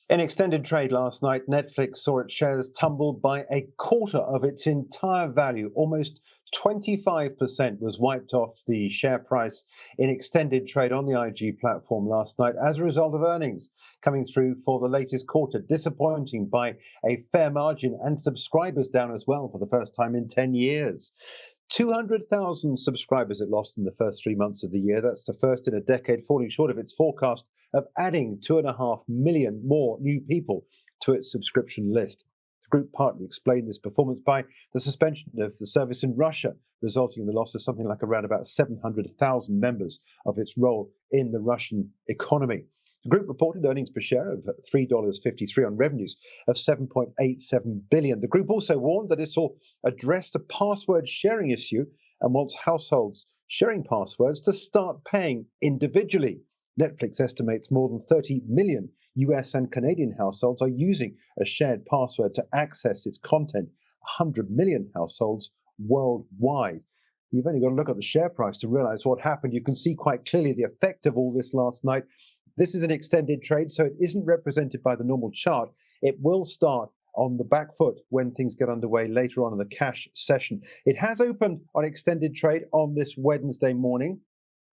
In extended trade last night, Netflix saw its shares tumble by a quarter of its entire value. Almost 25% was wiped off the share price in extended trade on the IG platform last night as a result of earnings coming through for the latest quarter. Disappointing by a fair margin, and subscribers down as well for the first time in 10 years. 200,000 subscribers it lost in the first 3 months of the year. That's the first in a decade, falling short of its forecast of adding 2.5 million more new people to its subscription list. The group partly explained this performance by the suspension of the service in Russia, resulting in the loss of something like around about 700,000 members of its role in the Russian economy. The group reported earnings per share of $3.53 on revenues of $7.87 billion. The group also warned that it will address the password sharing issue and wants households sharing passwords to start paying individually. Netflix estimates more than 30 million US and Canadian households are using a shared password to access its content, 100 million households worldwide. You've only got to look at the share price to realize what happened. You can see quite clearly the effect of all this last night. This is an extended trade, so it isn't represented by the normal chart. It will start on the back foot when things get underway later on in the cash session. It has opened on extended trade on this Wednesday morning.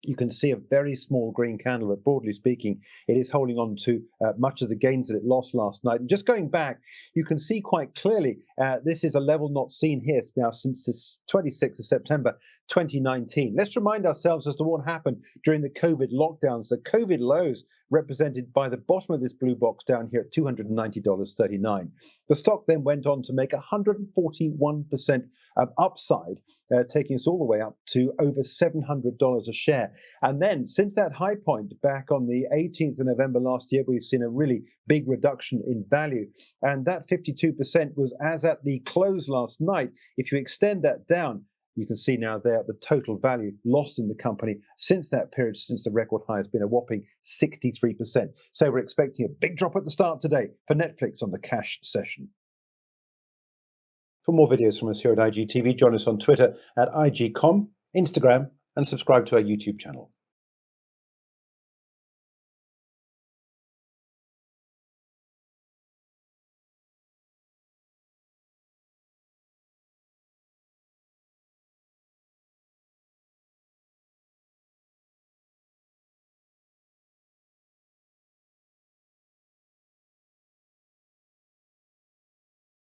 You can see a very small green candle, but broadly speaking, it is holding on to much of the gains that it lost last night. And just going back, you can see quite clearly this is a level not seen here now since the 26th of September 2019. Let's remind ourselves as to what happened during the COVID lockdowns. The COVID lows represented by the bottom of this blue box down here at $290.39. The stock then went on to make 141% upside, taking us all the way up to over $700 a share. And then since that high point back on the 18th of November last year, we've seen a really big reduction in value. And that 52% was as at the close last night. If you extend that down, you can see now there the total value lost in the company since that period, since the record high, has been a whopping 63%. So we're expecting a big drop at the start today for Netflix on the cash session. For more videos from us here at IGTV, join us on Twitter at IGCom, Instagram, and subscribe to our YouTube channel.